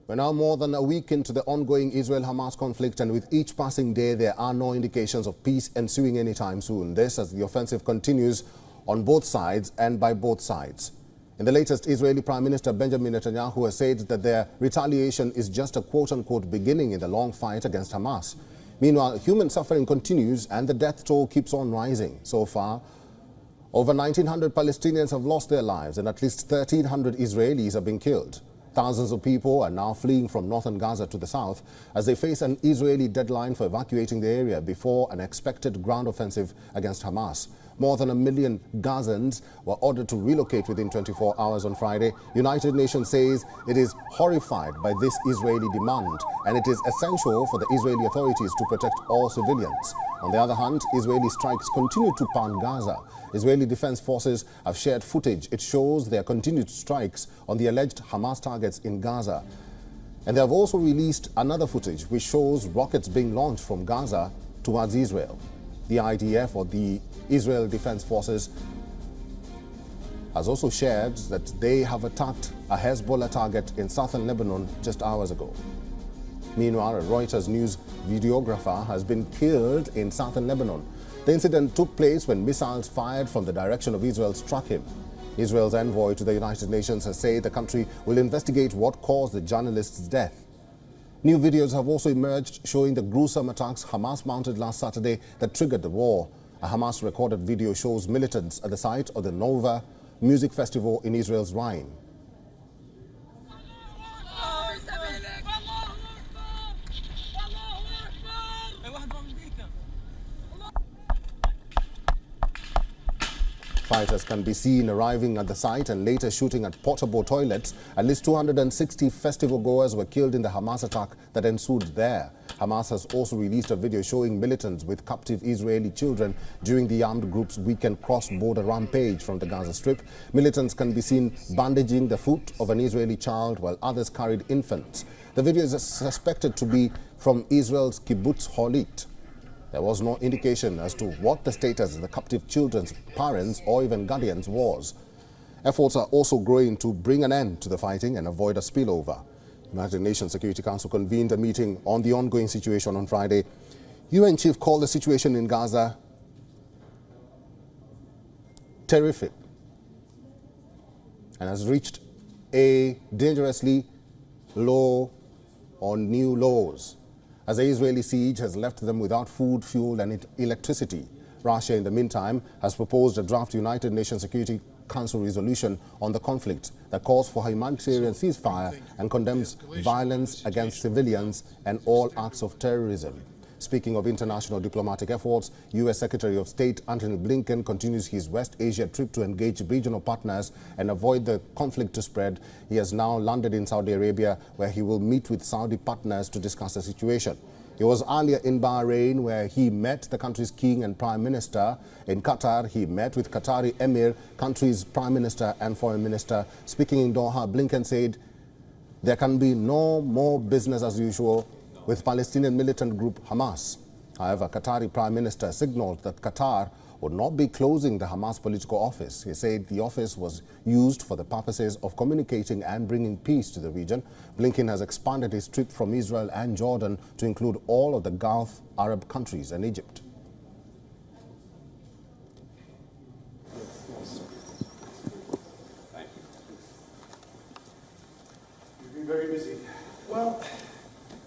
We're now more than a week into the ongoing Israel-Hamas conflict, and with each passing day, there are no indications of peace ensuing anytime soon. This as the offensive continues on both sides and by both sides. In the latest, Israeli Prime Minister Benjamin Netanyahu has said that their retaliation is just a quote-unquote beginning in the long fight against Hamas. Meanwhile, human suffering continues and the death toll keeps on rising. So far, over 1,900 Palestinians have lost their lives and at least 1,300 Israelis have been killed. Thousands of people are now fleeing from northern Gaza to the south as they face an Israeli deadline for evacuating the area before an expected ground offensive against Hamas. More than 1 million Gazans were ordered to relocate within 24 hours on Friday. United Nations says it is horrified by this Israeli demand and it is essential for the Israeli authorities to protect all civilians. On the other hand, Israeli strikes continue to pound Gaza. Israeli Defense Forces have shared footage. It shows their continued strikes on the alleged Hamas targets in Gaza. And they have also released another footage which shows rockets being launched from Gaza towards Israel. The IDF, or the Israel Defense Forces, has also shared that they have attacked a Hezbollah target in southern Lebanon just hours ago. Meanwhile, a Reuters news videographer has been killed in southern Lebanon. The incident took place when missiles fired from the direction of Israel struck him. Israel's envoy to the United Nations has said the country will investigate what caused the journalist's death. New videos have also emerged showing the gruesome attacks Hamas mounted last Saturday that triggered the war. A Hamas recorded video shows militants at the site of the Nova music festival in Israel's Rhine. Fighters can be seen arriving at the site and later shooting at portable toilets. At least 260 festival goers were killed in the Hamas attack that ensued there. Hamas has also released a video showing militants with captive Israeli children during the armed group's weekend cross-border rampage from the Gaza Strip. Militants can be seen bandaging the foot of an Israeli child while others carried infants. The video is suspected to be from Israel's kibbutz Holit. There was no indication as to what the status of the captive children's parents or even guardians was. Efforts are also growing to bring an end to the fighting and avoid a spillover. United Nations Security Council convened a meeting on the ongoing situation on Friday. UN chief called the situation in Gaza terrific and has reached a dangerously low or new lows, as the Israeli siege has left them without food, fuel and electricity. Russia, in the meantime, has proposed a draft United Nations Security Council resolution on the conflict that calls for a humanitarian ceasefire and condemns violence against civilians and all acts of terrorism. Speaking of international diplomatic efforts, U.S. Secretary of State Antony Blinken continues his West Asia trip to engage regional partners and avoid the conflict to spread. He has now landed in Saudi Arabia, where he will meet with Saudi partners to discuss the situation. He was earlier in Bahrain, where he met the country's king and prime minister. In Qatar, he met with Qatari Emir, country's prime minister and foreign minister. Speaking in Doha, Blinken said there can be no more business as usual with Palestinian militant group Hamas. However, Qatari Prime Minister signaled that Qatar would not be closing the Hamas political office. He said the office was used for the purposes of communicating and bringing peace to the region. Blinken has expanded his trip from Israel and Jordan to include all of the Gulf Arab countries and Egypt. Thank you. You've been very busy. Well,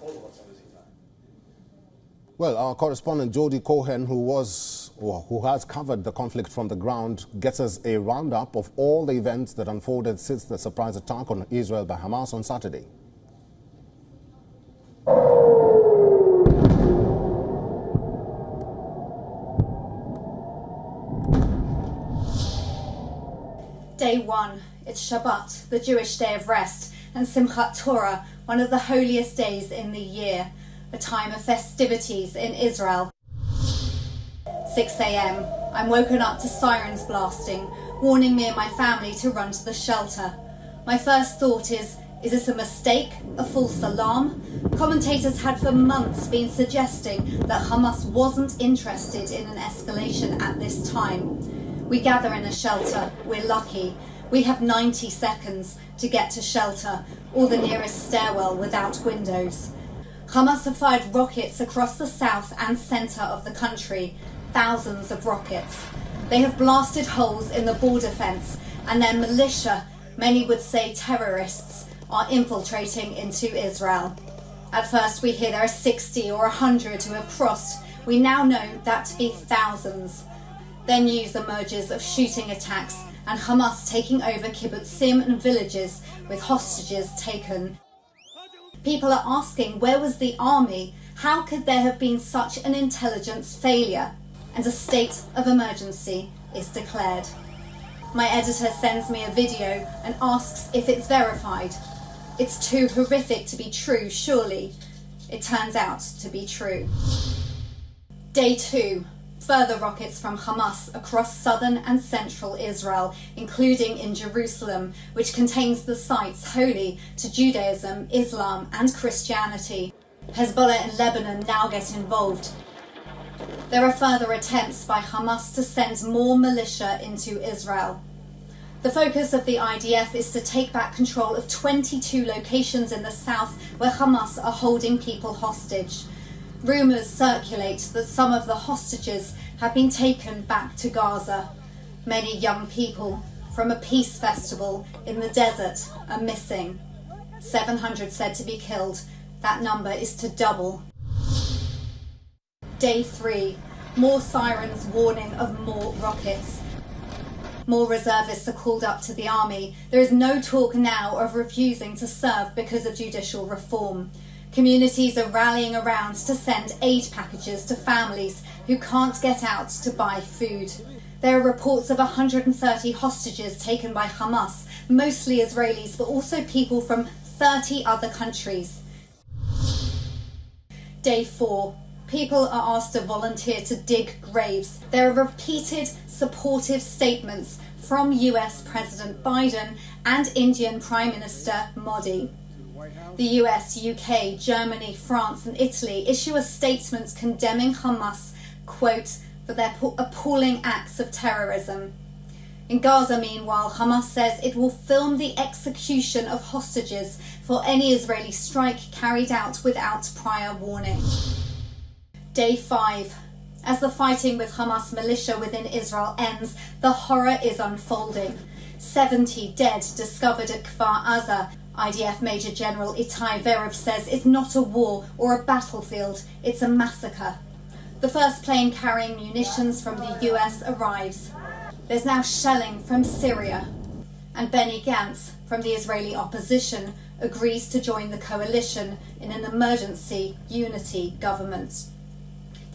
all of us are busy now. Well, our correspondent Jody Cohen, who has covered the conflict from the ground, gets us a roundup of all the events that unfolded since the surprise attack on Israel by Hamas on Saturday. Day 1. It's Shabbat, the Jewish day of rest, and Simchat Torah, one of the holiest days in the year, a time of festivities in Israel. 6 a.m. I'm woken up to sirens blasting, warning me and my family to run to the shelter. My first thought is this a mistake, a false alarm? Commentators had for months been suggesting that Hamas wasn't interested in an escalation at this time. We gather in a shelter, we're lucky. We have 90 seconds to get to shelter or the nearest stairwell without windows. Hamas have fired rockets across the south and centre of the country, thousands of rockets. They have blasted holes in the border fence, and their militia, many would say terrorists, are infiltrating into Israel. At first we hear there are 60 or 100 who have crossed. We now know that to be thousands. Then news emerges of shooting attacks and Hamas taking over kibbutzim and villages with hostages taken. People are asking, where was the army? How could there have been such an intelligence failure? And a state of emergency is declared. My editor sends me a video and asks if it's verified. It's too horrific to be true, surely. It turns out to be true. Day 2. Further rockets from Hamas across southern and central Israel, including in Jerusalem, which contains the sites holy to Judaism, Islam and Christianity. Hezbollah in Lebanon now get involved. There are further attempts by Hamas to send more militia into Israel. The focus of the IDF is to take back control of 22 locations in the south where Hamas are holding people hostage. Rumours circulate that some of the hostages have been taken back to Gaza. Many young people from a peace festival in the desert are missing. 700 said to be killed. That number is to double. Day 3. More sirens warning of more rockets. More reservists are called up to the army. There is no talk now of refusing to serve because of judicial reform. Communities are rallying around to send aid packages to families who can't get out to buy food. There are reports of 130 hostages taken by Hamas, mostly Israelis, but also people from 30 other countries. Day 4. People are asked to volunteer to dig graves. There are repeated supportive statements from US President Biden and Indian Prime Minister Modi. The US, UK, Germany, France and Italy issue a statement condemning Hamas, quote, for their appalling acts of terrorism. In Gaza, meanwhile, Hamas says it will film the execution of hostages for any Israeli strike carried out without prior warning. Day 5. As the fighting with Hamas militia within Israel ends, the horror is unfolding. 70 dead discovered at Kfar Aza. IDF Major General Itai Verov says it's not a war or a battlefield, it's a massacre. The first plane carrying munitions from the US arrives. There's now shelling from Syria. And Benny Gantz from the Israeli opposition agrees to join the coalition in an emergency unity government.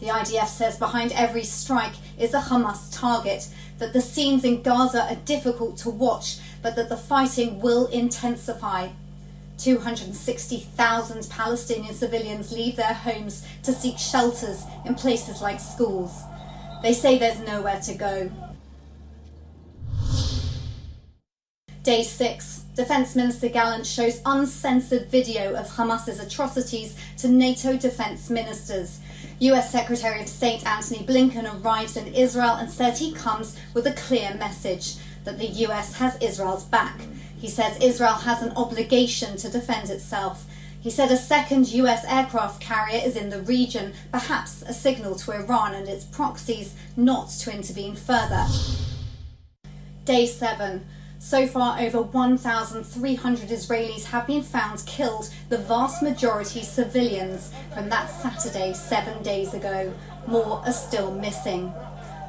The IDF says behind every strike is a Hamas target, that the scenes in Gaza are difficult to watch, but that the fighting will intensify. 260,000 Palestinian civilians leave their homes to seek shelters in places like schools. They say there's nowhere to go. Day 6. Defence Minister Gallant shows uncensored video of Hamas's atrocities to NATO defence ministers. US Secretary of State Antony Blinken arrives in Israel and says he comes with a clear message that the US has Israel's back. He says Israel has an obligation to defend itself. He said a second US aircraft carrier is in the region, perhaps a signal to Iran and its proxies not to intervene further. Day 7. So far, over 1,300 Israelis have been found killed, the vast majority civilians, from that Saturday 7 days ago. More are still missing.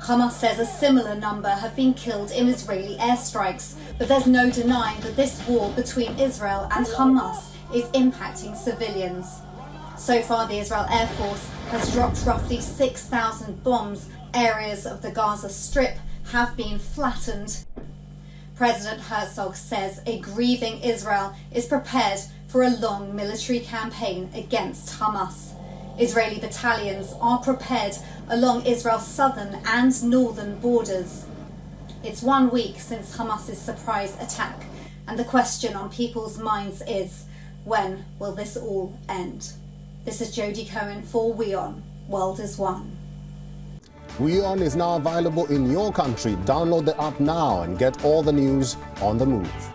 Hamas says a similar number have been killed in Israeli airstrikes, but there's no denying that this war between Israel and Hamas is impacting civilians. So far, the Israel Air Force has dropped roughly 6,000 bombs. Areas of the Gaza Strip have been flattened. President Herzog says a grieving Israel is prepared for a long military campaign against Hamas. Israeli battalions are prepared along Israel's southern and northern borders. It's 1 week since Hamas's surprise attack, and the question on people's minds is, when will this all end? This is Jodie Cohen for WION World is One. WION is now available in your country. Download the app now and get all the news on the move.